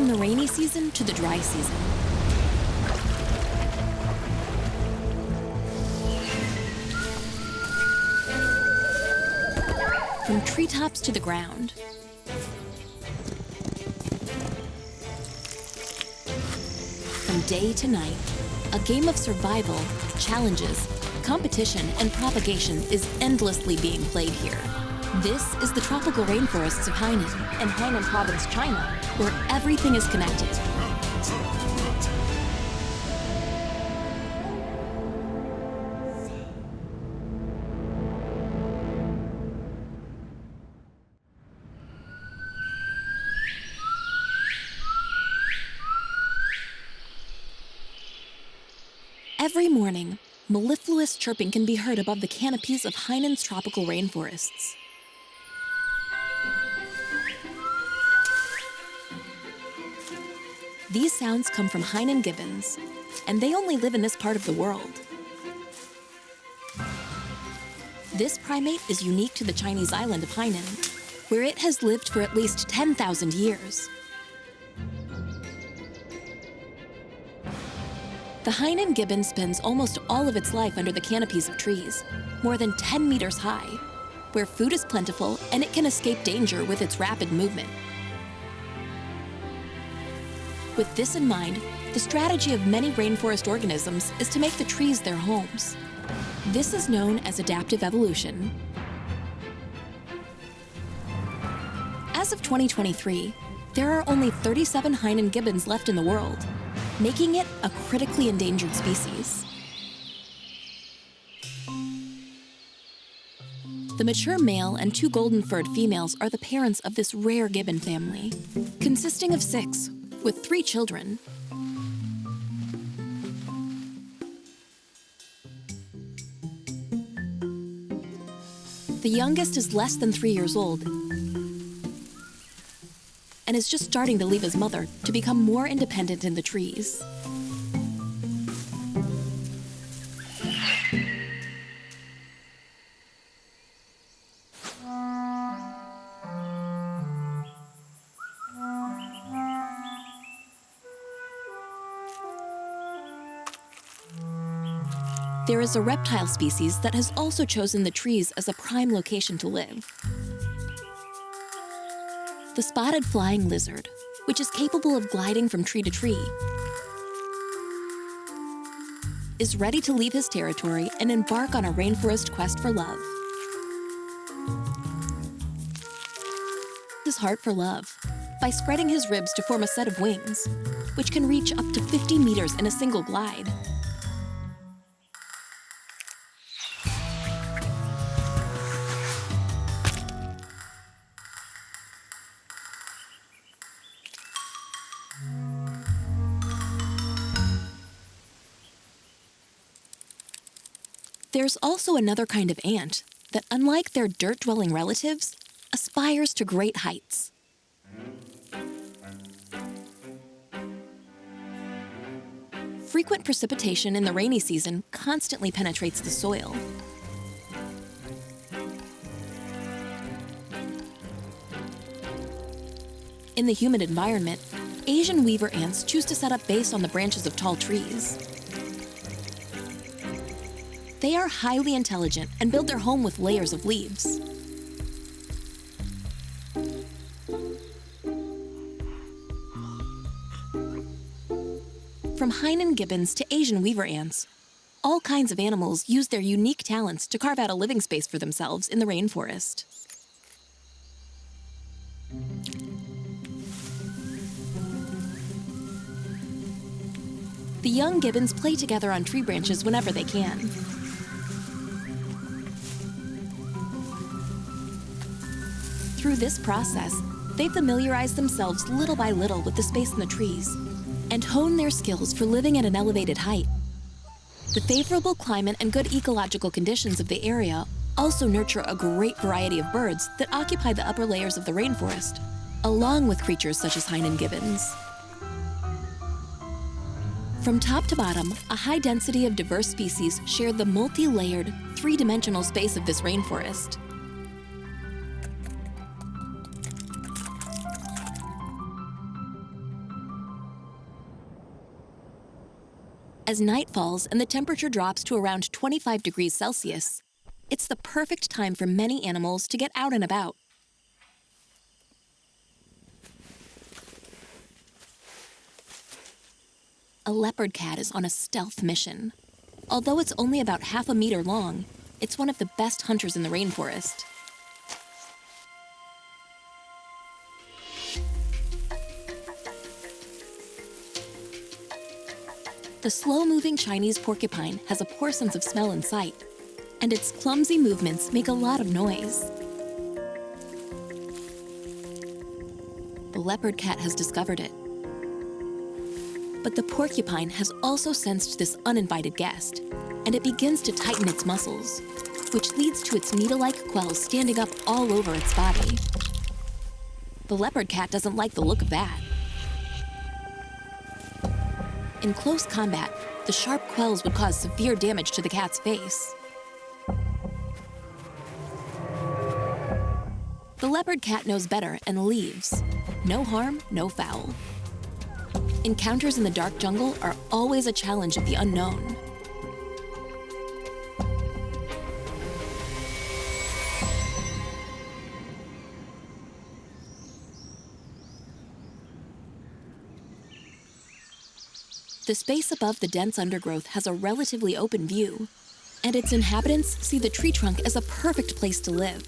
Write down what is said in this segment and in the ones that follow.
from the rainy season to the dry season. From treetops to the ground. From day to night, a game of survival, challenges, competition, and propagation is endlessly being played here. This is the tropical rainforests of Hainan and Hainan province, China, where everything is connected. Every morning, mellifluous chirping can be heard above the canopies of Hainan's tropical rainforests. These sounds come from Hainan gibbons, and they only live in this part of the world. This primate is unique to the Chinese island of Hainan, where it has lived for at least 10,000 years. The Hainan gibbon spends almost all of its life under the canopies of trees, more than 10 meters high, where food is plentiful and it can escape danger with its rapid movement. With this in mind, the strategy of many rainforest organisms is to make the trees their homes. This is known as adaptive evolution. As of 2023, there are only 37 Hainan gibbons left in the world, making it a critically endangered species. The mature male and 2 golden-furred females are the parents of this rare gibbon family, consisting of 6, with 3 children. The youngest is less than 3 years old and is just starting to leave his mother to become more independent in the trees. There is a reptile species that has also chosen the trees as a prime location to live. The spotted flying lizard, which is capable of gliding from tree to tree, is ready to leave his territory and embark on a rainforest quest for love. His heart for love by spreading his ribs to form a set of wings, which can reach up to 50 meters in a single glide. There's also another kind of ant that, unlike their dirt-dwelling relatives, aspires to great heights. Frequent precipitation in the rainy season constantly penetrates the soil. In the humid environment, Asian weaver ants choose to set up base on the branches of tall trees. They are highly intelligent and build their home with layers of leaves. From Hainan gibbons to Asian weaver ants, all kinds of animals use their unique talents to carve out a living space for themselves in the rainforest. The young gibbons play together on tree branches whenever they can. Through this process, they familiarize themselves little by little with the space in the trees and hone their skills for living at an elevated height. The favorable climate and good ecological conditions of the area also nurture a great variety of birds that occupy the upper layers of the rainforest, along with creatures such as Hainan gibbons. From top to bottom, a high density of diverse species share the multi-layered, three-dimensional space of this rainforest. As night falls and the temperature drops to around 25 degrees Celsius, it's the perfect time for many animals to get out and about. A leopard cat is on a stealth mission. Although it's only about half a meter long, it's one of the best hunters in the rainforest. The slow-moving Chinese porcupine has a poor sense of smell and sight, and its clumsy movements make a lot of noise. The leopard cat has discovered it. But the porcupine has also sensed this uninvited guest, and it begins to tighten its muscles, which leads to its needle-like quills standing up all over its body. The leopard cat doesn't like the look of that. In close combat, the sharp quills would cause severe damage to the cat's face. The leopard cat knows better and leaves. No harm, no foul. Encounters in the dark jungle are always a challenge of the unknown. The space above the dense undergrowth has a relatively open view, and its inhabitants see the tree trunk as a perfect place to live.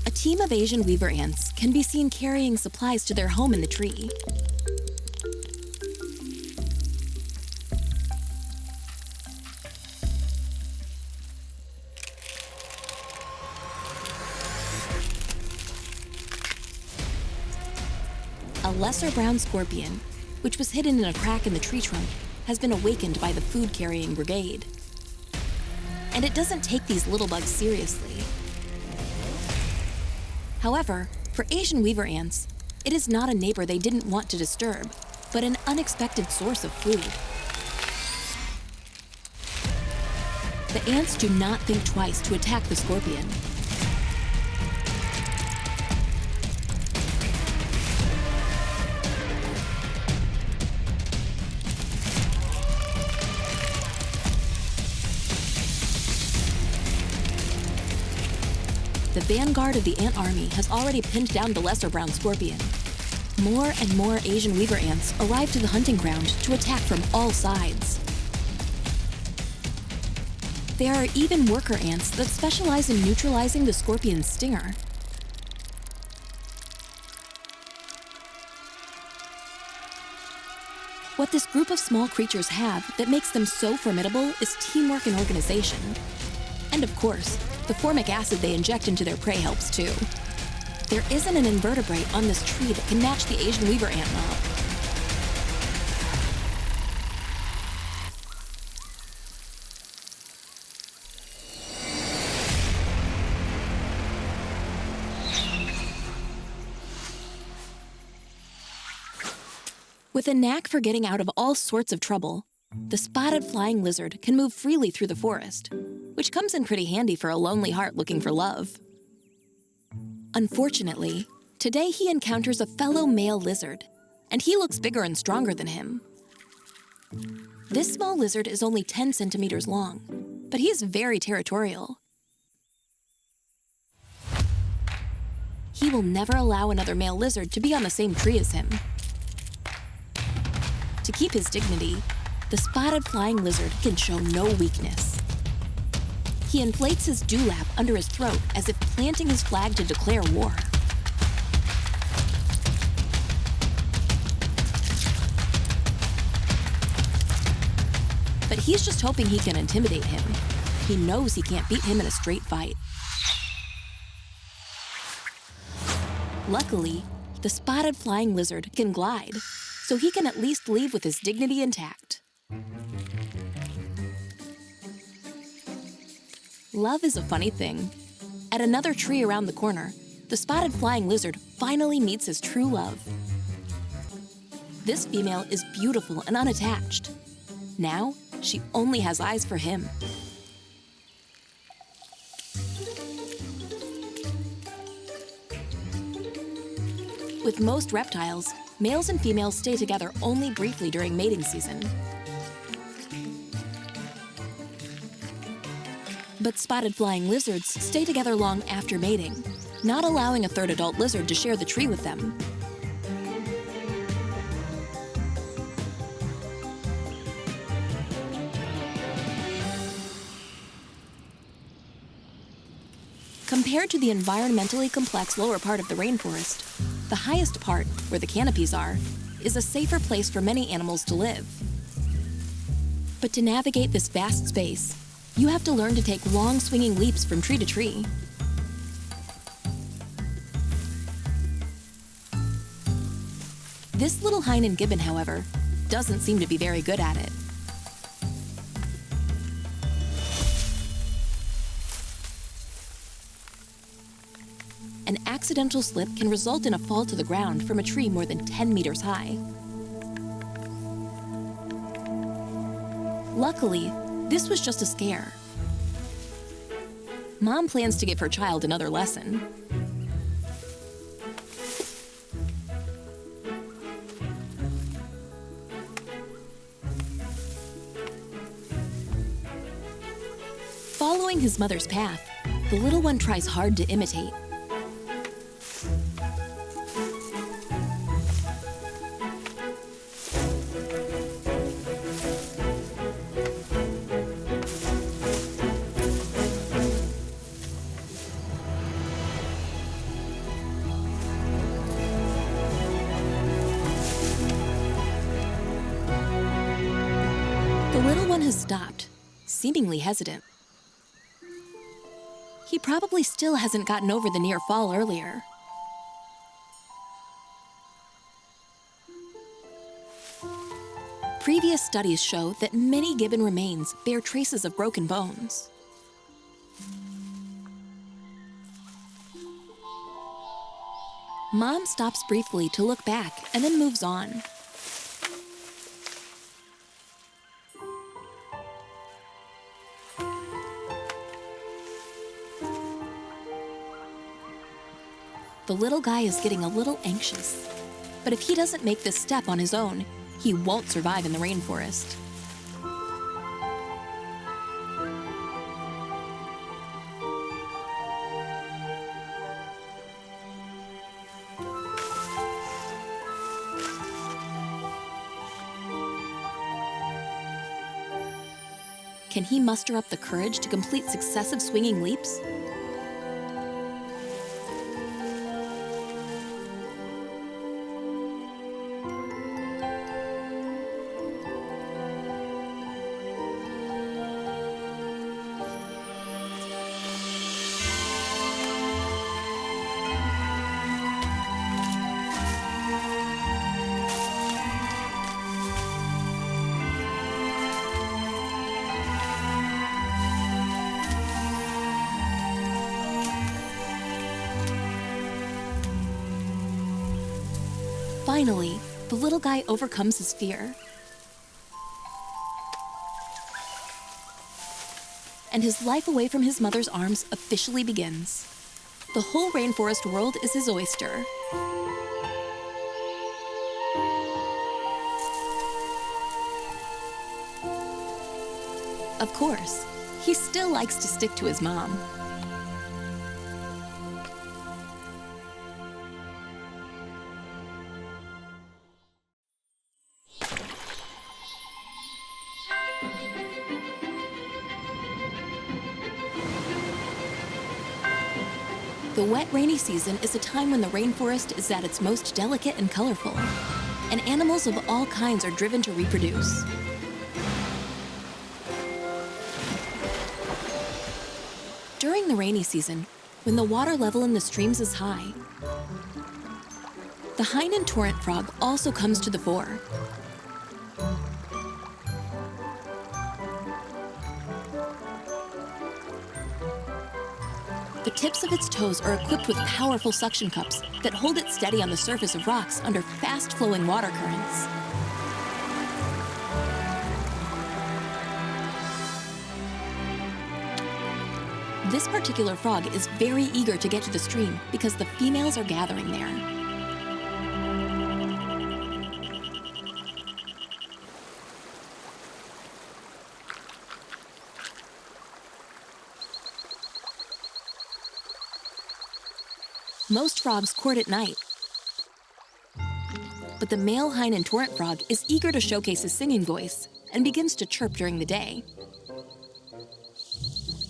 A team of Asian weaver ants can be seen carrying supplies to their home in the tree. A lesser brown scorpion, which was hidden in a crack in the tree trunk, has been awakened by the food-carrying brigade. And it doesn't take these little bugs seriously. However, for Asian weaver ants, it is not a neighbor they didn't want to disturb, but an unexpected source of food. The ants do not think twice to attack the scorpion. The vanguard of the ant army has already pinned down the lesser brown scorpion. More and more Asian weaver ants arrive to the hunting ground to attack from all sides. There are even worker ants that specialize in neutralizing the scorpion's stinger. What this group of small creatures have that makes them so formidable is teamwork and organization. And of course, the formic acid they inject into their prey helps too. There isn't an invertebrate on this tree that can match the Asian weaver ant mob. With a knack for getting out of all sorts of trouble, the spotted flying lizard can move freely through the forest, which comes in pretty handy for a lonely heart looking for love. Unfortunately, today he encounters a fellow male lizard, and he looks bigger and stronger than him. This small lizard is only 10 centimeters long, but he is very territorial. He will never allow another male lizard to be on the same tree as him. To keep his dignity, the spotted flying lizard can show no weakness. He inflates his dewlap under his throat as if planting his flag to declare war. But he's just hoping he can intimidate him. He knows he can't beat him in a straight fight. Luckily, the spotted flying lizard can glide, so he can at least leave with his dignity intact. Love is a funny thing. At another tree around the corner, the spotted flying lizard finally meets his true love. This female is beautiful and unattached. Now, she only has eyes for him. With most reptiles, males and females stay together only briefly during mating season. But spotted flying lizards stay together long after mating, not allowing a third adult lizard to share the tree with them. Compared to the environmentally complex lower part of the rainforest, the highest part, where the canopies are, is a safer place for many animals to live. But to navigate this vast space, you have to learn to take long swinging leaps from tree to tree. This little Hainan gibbon, however, doesn't seem to be very good at it. An accidental slip can result in a fall to the ground from a tree more than 10 meters high. Luckily, this was just a scare. Mom plans to give her child another lesson. Following his mother's path, the little one tries hard to imitate. The little one has stopped, seemingly hesitant. He probably still hasn't gotten over the near fall earlier. Previous studies show that many gibbon remains bear traces of broken bones. Mom stops briefly to look back and then moves on. The little guy is getting a little anxious. But if he doesn't make this step on his own, he won't survive in the rainforest. Can he muster up the courage to complete successive swinging leaps? Finally, the little guy overcomes his fear. And his life away from his mother's arms officially begins. The whole rainforest world is his oyster. Of course, he still likes to stick to his mom. The wet, rainy season is a time when the rainforest is at its most delicate and colorful, and animals of all kinds are driven to reproduce. During the rainy season, when the water level in the streams is high, the Hainan torrent frog also comes to the fore. The tips of its toes are equipped with powerful suction cups that hold it steady on the surface of rocks under fast-flowing water currents. This particular frog is very eager to get to the stream because the females are gathering there. Most frogs court at night. But the male Hainan torrent frog is eager to showcase his singing voice and begins to chirp during the day.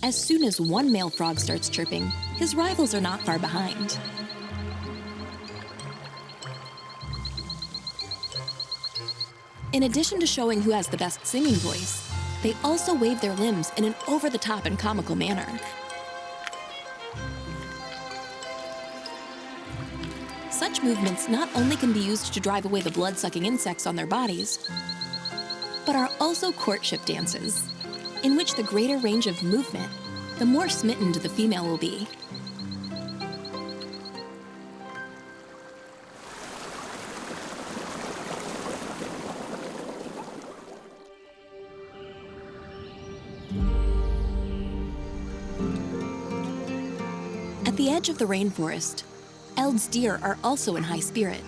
As soon as one male frog starts chirping, his rivals are not far behind. In addition to showing who has the best singing voice, they also wave their limbs in an over-the-top and comical manner. Such movements not only can be used to drive away the blood-sucking insects on their bodies, but are also courtship dances, in which the greater range of movement, the more smitten the female will be. At the edge of the rainforest, Eld's deer are also in high spirit.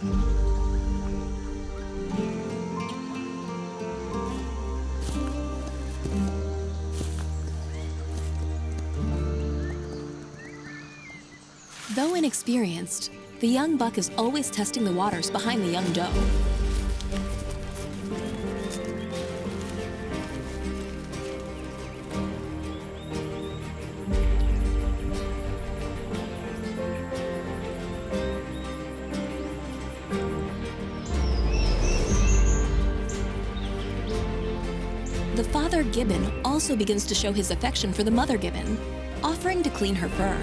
Though inexperienced, the young buck is always testing the waters behind the young doe. The father gibbon also begins to show his affection for the mother gibbon, offering to clean her fur.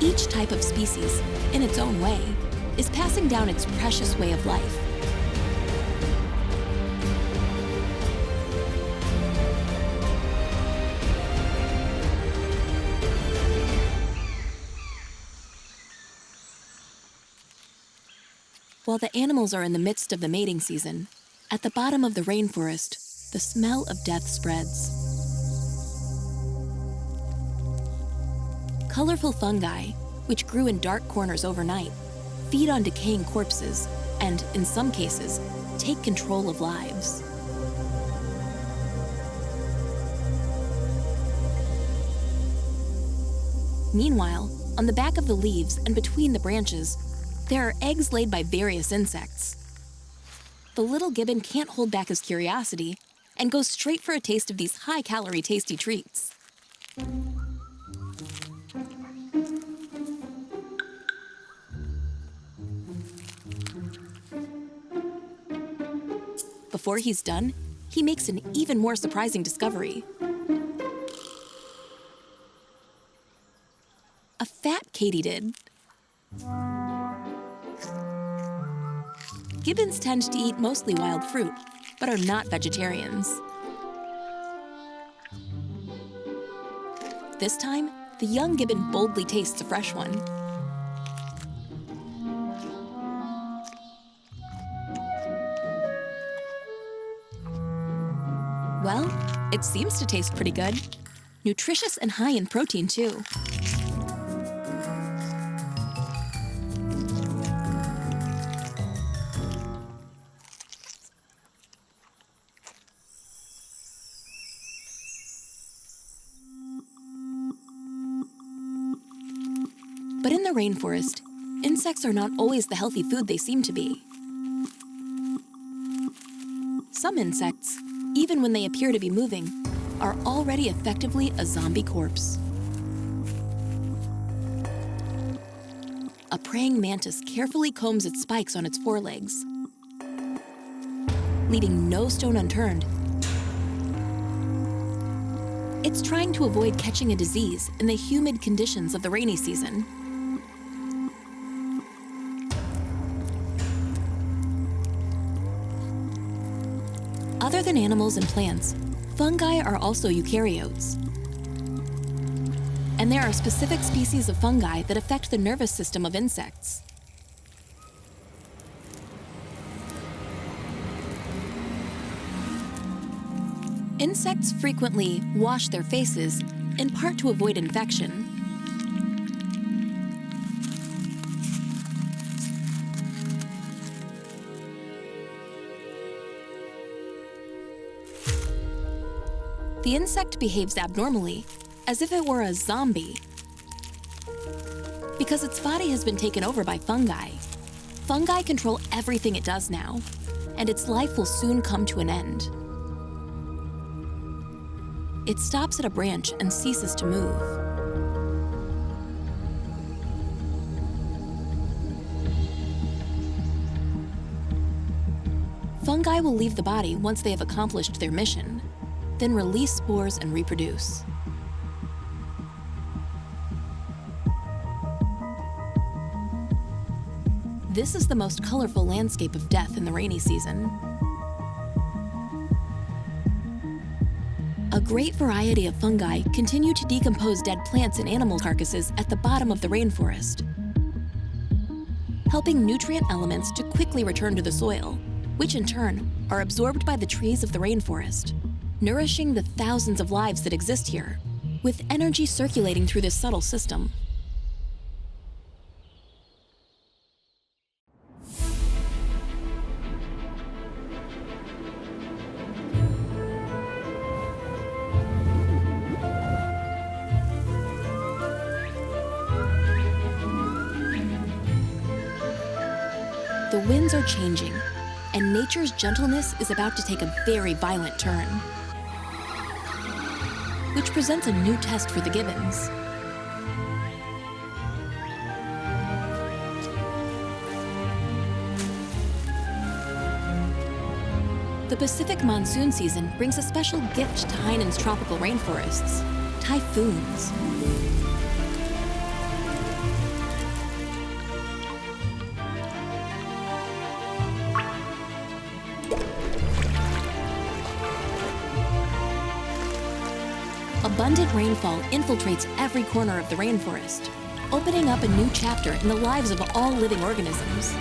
Each type of species, in its own way, is passing down its precious way of life. While the animals are in the midst of the mating season, at the bottom of the rainforest, the smell of death spreads. Colorful fungi, which grew in dark corners overnight, feed on decaying corpses and, in some cases, take control of lives. Meanwhile, on the back of the leaves and between the branches, there are eggs laid by various insects. The little gibbon can't hold back his curiosity and goes straight for a taste of these high-calorie tasty treats. Before he's done, he makes an even more surprising discovery. A fat katydid. Gibbons tend to eat mostly wild fruit, but are not vegetarians. This time, the young gibbon boldly tastes a fresh one. Well, it seems to taste pretty good. Nutritious and high in protein, too. But in the rainforest, insects are not always the healthy food they seem to be. Some insects, even when they appear to be moving, are already effectively a zombie corpse. A praying mantis carefully combs its spikes on its forelegs, leaving no stone unturned. It's trying to avoid catching a disease in the humid conditions of the rainy season. Other than animals and plants, fungi are also eukaryotes. And there are specific species of fungi that affect the nervous system of insects. Insects frequently wash their faces, in part to avoid infection. The insect behaves abnormally, as if it were a zombie, because its body has been taken over by fungi. Fungi control everything it does now, and its life will soon come to an end. It stops at a branch and ceases to move. Fungi will leave the body once they have accomplished their mission, then release spores and reproduce. This is the most colorful landscape of death in the rainy season. A great variety of fungi continue to decompose dead plants and animal carcasses at the bottom of the rainforest, helping nutrient elements to quickly return to the soil, which in turn are absorbed by the trees of the rainforest, nourishing the thousands of lives that exist here, with energy circulating through this subtle system. The winds are changing, and nature's gentleness is about to take a very violent turn, which presents a new test for the gibbons. The Pacific monsoon season brings a special gift to Hainan's tropical rainforests: typhoons. Abundant rainfall infiltrates every corner of the rainforest, opening up a new chapter in the lives of all living organisms.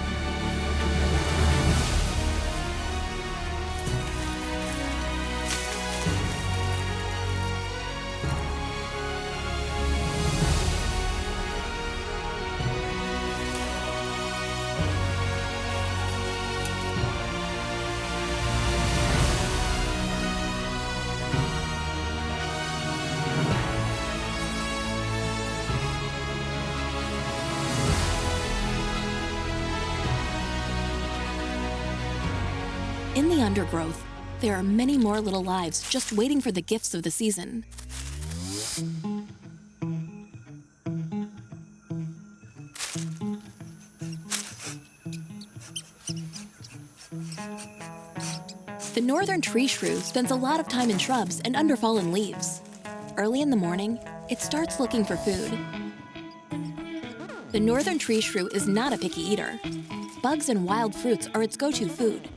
In the undergrowth, there are many more little lives just waiting for the gifts of the season. The northern tree shrew spends a lot of time in shrubs and under fallen leaves. Early in the morning, it starts looking for food. The northern tree shrew is not a picky eater. Bugs and wild fruits are its go-to food.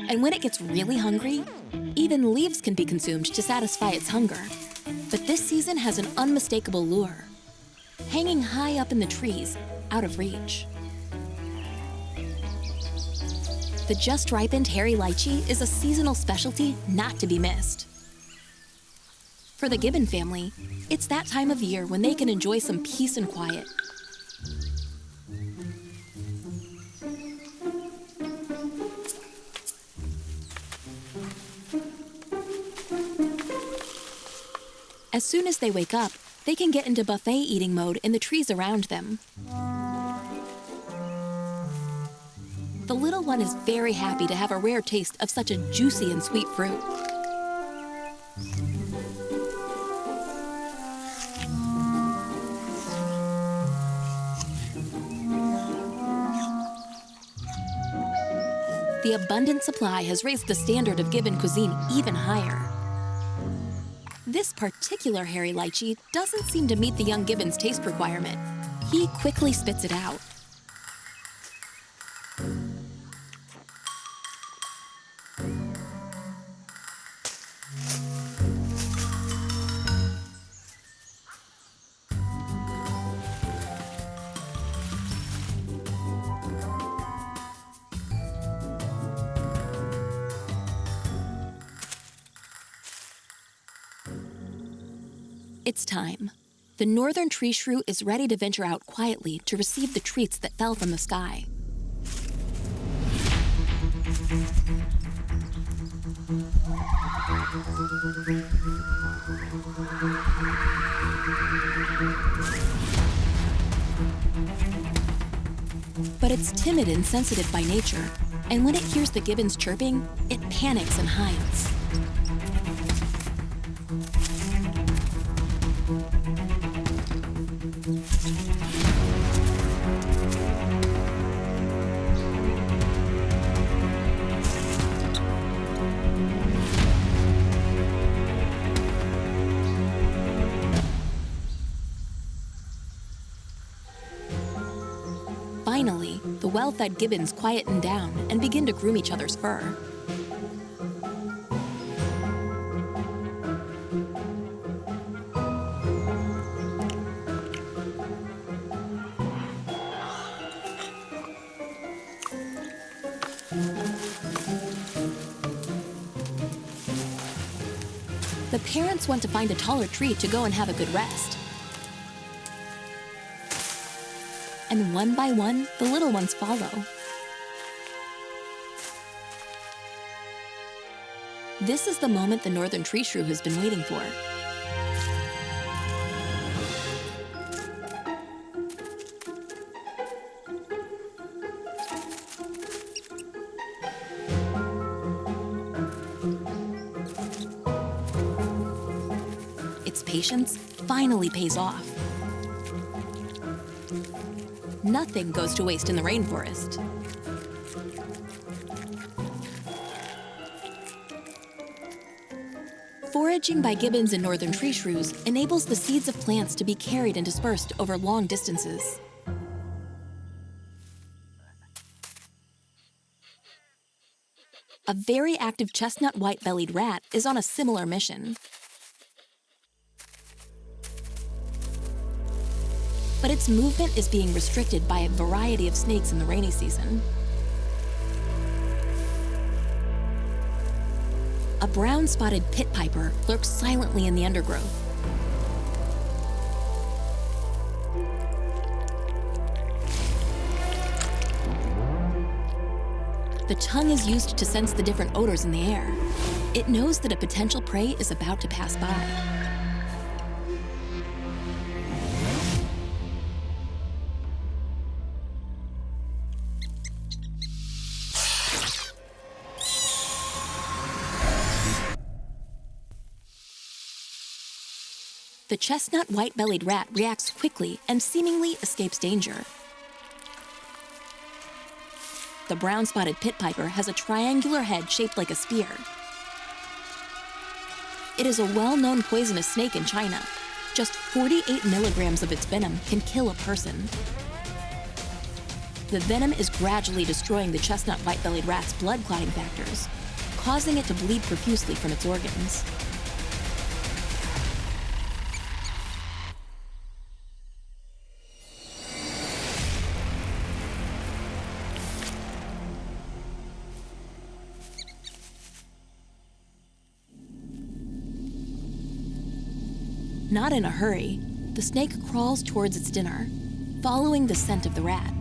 And when it gets really hungry, even leaves can be consumed to satisfy its hunger. But this season has an unmistakable lure, hanging high up in the trees, out of reach. The just ripened hairy lychee is a seasonal specialty not to be missed. For the gibbon family, it's that time of year when they can enjoy some peace and quiet. As soon as they wake up, they can get into buffet eating mode in the trees around them. The little one is very happy to have a rare taste of such a juicy and sweet fruit. The abundant supply has raised the standard of gibbon cuisine even higher. This particular hairy lychee doesn't seem to meet the young gibbon's taste requirement. He quickly spits it out. It's time. The northern tree shrew is ready to venture out quietly to receive the treats that fell from the sky. But it's timid and sensitive by nature, and when it hears the gibbons chirping, it panics and hides. Finally, the well-fed gibbons quieten down and begin to groom each other's fur. The parents want to find a taller tree to go and have a good rest. And one by one, the little ones follow. This is the moment the northern tree shrew has been waiting for. Its patience finally pays off. Nothing goes to waste in the rainforest. Foraging by gibbons and northern tree shrews enables the seeds of plants to be carried and dispersed over long distances. A very active chestnut white-bellied rat is on a similar mission. But its movement is being restricted by a variety of snakes in the rainy season. A brown-spotted pit piper lurks silently in the undergrowth. The tongue is used to sense the different odors in the air. It knows that a potential prey is about to pass by. The chestnut white-bellied rat reacts quickly and seemingly escapes danger. The brown-spotted pit piper has a triangular head shaped like a spear. It is a well-known poisonous snake in China. Just 48 milligrams of its venom can kill a person. The venom is gradually destroying the chestnut white-bellied rat's blood clotting factors, causing it to bleed profusely from its organs. Not in a hurry, the snake crawls towards its dinner, following the scent of the rat.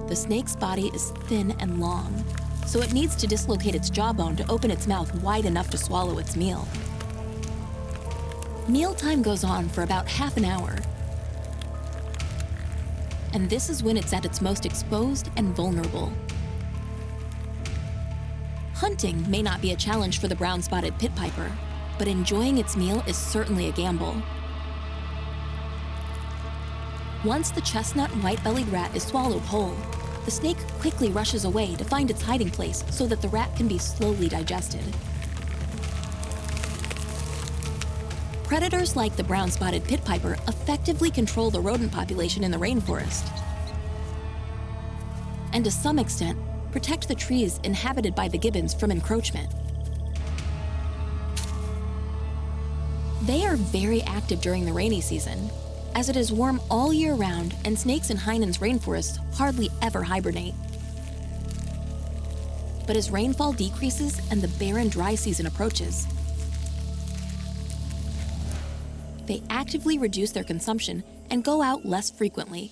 The snake's body is thin and long, so it needs to dislocate its jawbone to open its mouth wide enough to swallow its meal. Mealtime goes on for about half an hour. And this is when it's at its most exposed and vulnerable. Hunting may not be a challenge for the brown-spotted pit piper, but enjoying its meal is certainly a gamble. Once the chestnut white-bellied rat is swallowed whole, the snake quickly rushes away to find its hiding place so that the rat can be slowly digested. Predators like the brown-spotted pit piper effectively control the rodent population in the rainforest, and to some extent, protect the trees inhabited by the gibbons from encroachment. They are very active during the rainy season, as it is warm all year round and snakes in Hainan's rainforest hardly ever hibernate. But as rainfall decreases and the barren dry season approaches, they actively reduce their consumption and go out less frequently.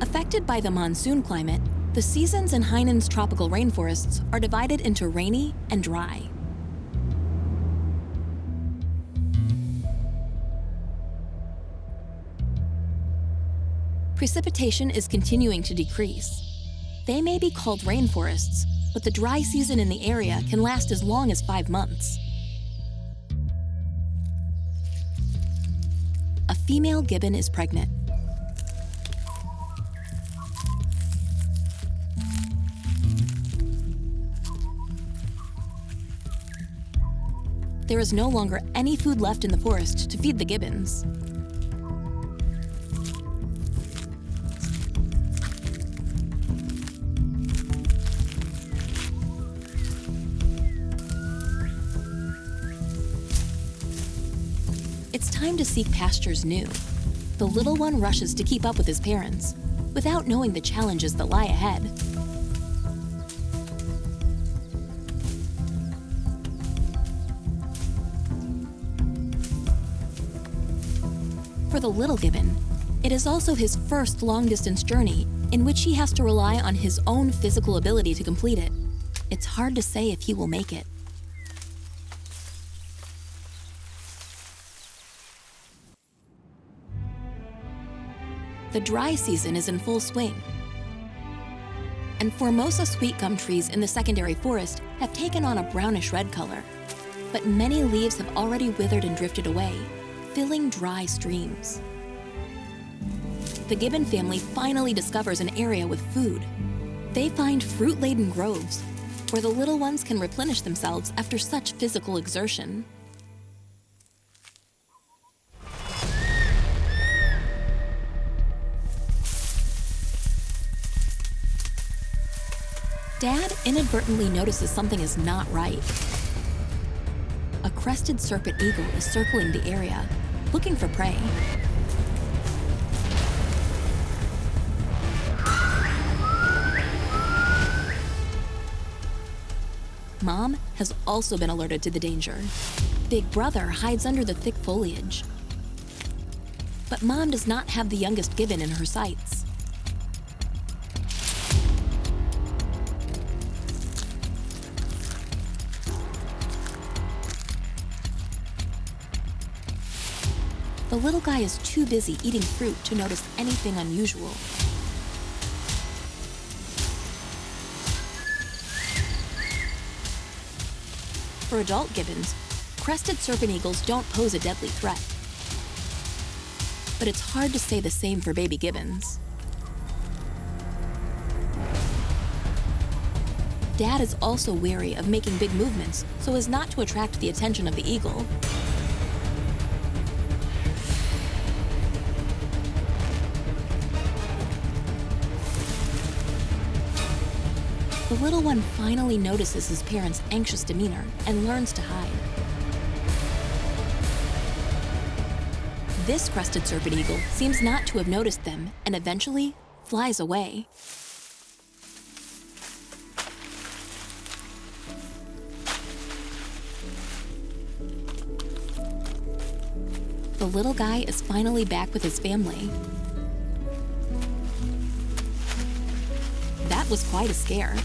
Affected by the monsoon climate, the seasons in Hainan's tropical rainforests are divided into rainy and dry. Precipitation is continuing to decrease. They may be called rainforests, but the dry season in the area can last as long as 5 months. A female gibbon is pregnant. There is no longer any food left in the forest to feed the gibbons. It's time to seek pastures new. The little one rushes to keep up with his parents, without knowing the challenges that lie ahead. For the little gibbon, it is also his first long-distance journey in which he has to rely on his own physical ability to complete it. It's hard to say if he will make it. The dry season is in full swing, and Formosa sweet gum trees in the secondary forest have taken on a brownish red color, but many leaves have already withered and drifted away, filling dry streams. The gibbon family finally discovers an area with food. They find fruit-laden groves, where the little ones can replenish themselves after such physical exertion. Dad inadvertently notices something is not right. A crested serpent eagle is circling the area, looking for prey. Mom has also been alerted to the danger. Big Brother hides under the thick foliage. But Mom does not have the youngest gibbon in her sights. The little guy is too busy eating fruit to notice anything unusual. For adult gibbons, crested serpent eagles don't pose a deadly threat. But it's hard to say the same for baby gibbons. Dad is also wary of making big movements so as not to attract the attention of the eagle. The little one finally notices his parents' anxious demeanor and learns to hide. This crested serpent eagle seems not to have noticed them and eventually flies away. The little guy is finally back with his family. That was quite a scare.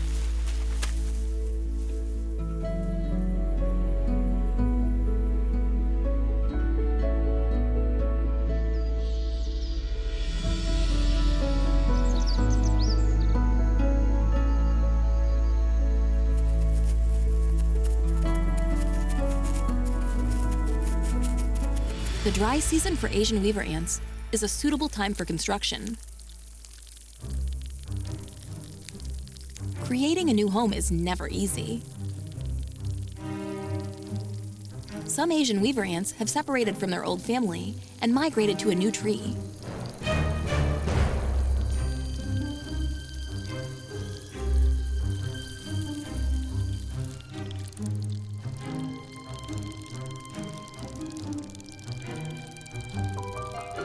The dry season for Asian weaver ants is a suitable time for construction. Creating a new home is never easy. Some Asian weaver ants have separated from their old family and migrated to a new tree.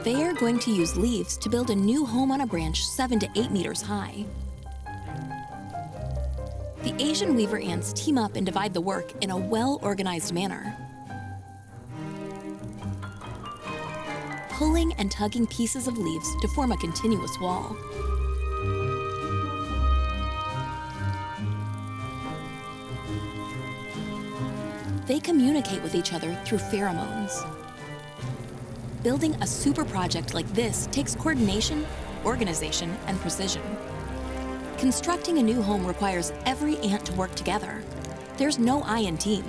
They are going to use leaves to build a new home on a branch 7 to 8 meters high. The Asian weaver ants team up and divide the work in a well-organized manner, pulling and tugging pieces of leaves to form a continuous wall. They communicate with each other through pheromones. Building a super project like this takes coordination, organization, and precision. Constructing a new home requires every ant to work together. There's no I in team.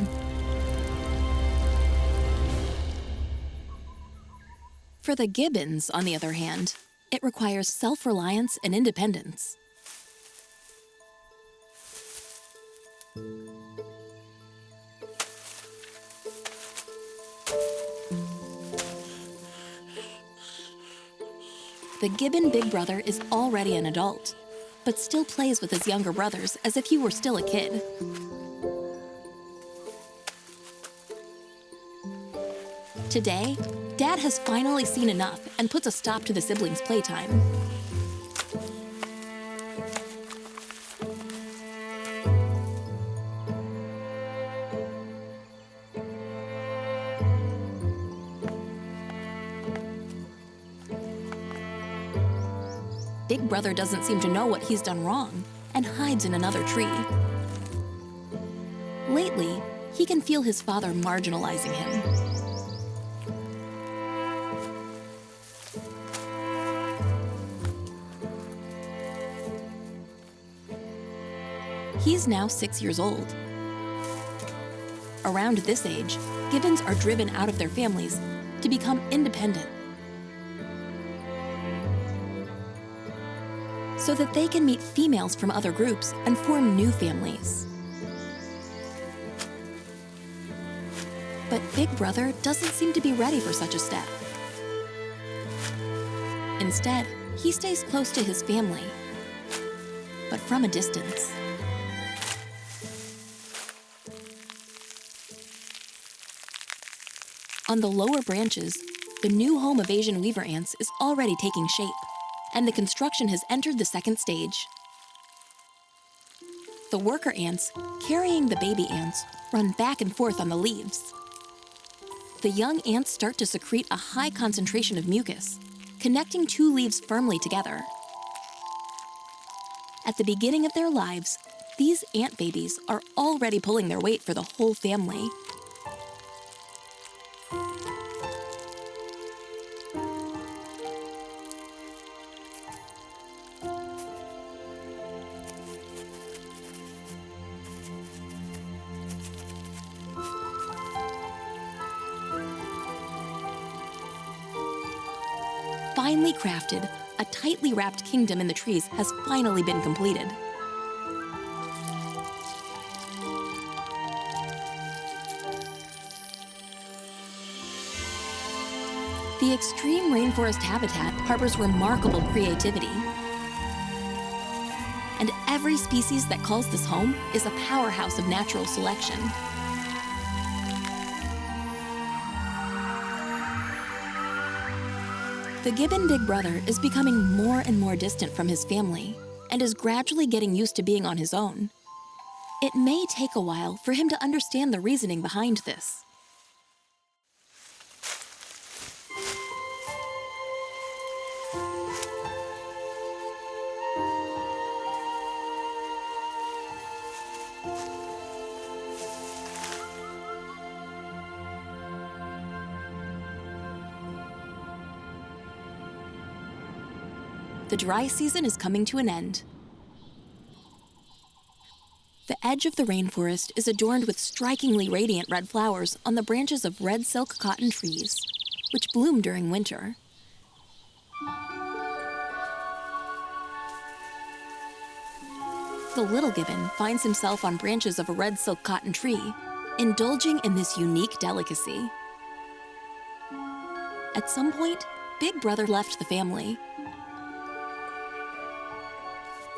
For the gibbons, on the other hand, it requires self-reliance and independence. The gibbon big brother is already an adult, but still plays with his younger brothers as if he were still a kid. Today, Dad has finally seen enough and puts a stop to the siblings' playtime. Big brother doesn't seem to know what he's done wrong and hides in another tree. Lately, he can feel his father marginalizing him. He's now 6 years old. Around this age, gibbons are driven out of their families to become independent, so that they can meet females from other groups and form new families. But Big Brother doesn't seem to be ready for such a step. Instead, he stays close to his family, but from a distance. On the lower branches, the new home of Asian weaver ants is already taking shape, and the construction has entered the second stage. The worker ants, carrying the baby ants, run back and forth on the leaves. The young ants start to secrete a high concentration of mucus, connecting two leaves firmly together. At the beginning of their lives, these ant babies are already pulling their weight for the whole family. Finely crafted, a tightly wrapped kingdom in the trees has finally been completed. The extreme rainforest habitat harbors remarkable creativity. And every species that calls this home is a powerhouse of natural selection. The gibbon big brother is becoming more and more distant from his family and is gradually getting used to being on his own. It may take a while for him to understand the reasoning behind this. The dry season is coming to an end. The edge of the rainforest is adorned with strikingly radiant red flowers on the branches of red silk cotton trees, which bloom during winter. The little gibbon finds himself on branches of a red silk cotton tree, indulging in this unique delicacy. At some point, Big Brother left the family.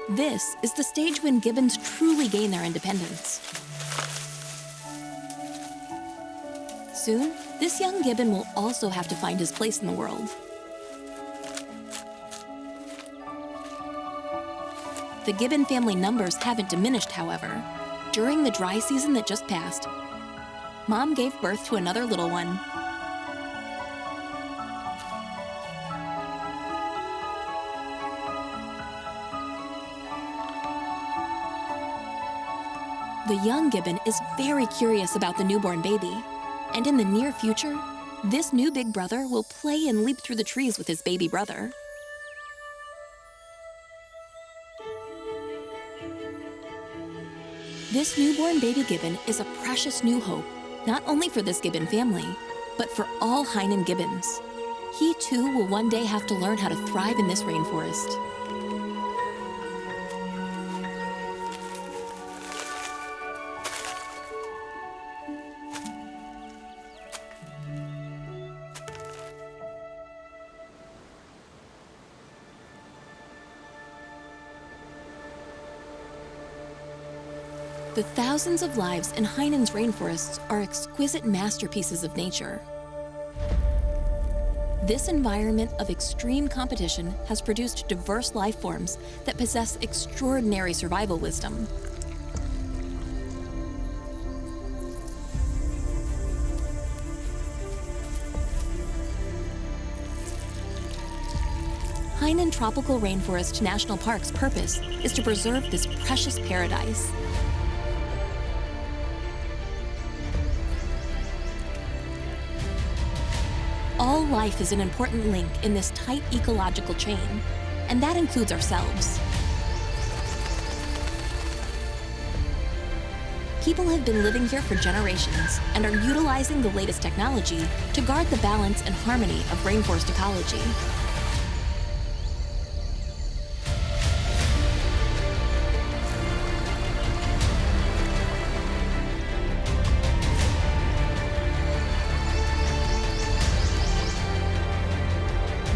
This is the stage when gibbons truly gain their independence. Soon, this young gibbon will also have to find his place in the world. The gibbon family numbers haven't diminished, however. During the dry season that just passed, Mom gave birth to another little one. The young gibbon is very curious about the newborn baby, and in the near future, this new big brother will play and leap through the trees with his baby brother. This newborn baby gibbon is a precious new hope, not only for this gibbon family, but for all Hainan gibbons. He too will one day have to learn how to thrive in this rainforest. The thousands of lives in Hainan's rainforests are exquisite masterpieces of nature. This environment of extreme competition has produced diverse life forms that possess extraordinary survival wisdom. Hainan Tropical Rainforest National Park's purpose is to preserve this precious paradise. All life is an important link in this tight ecological chain, and that includes ourselves. People have been living here for generations and are utilizing the latest technology to guard the balance and harmony of rainforest ecology.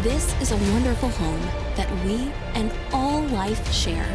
This is a wonderful home that we and all life share.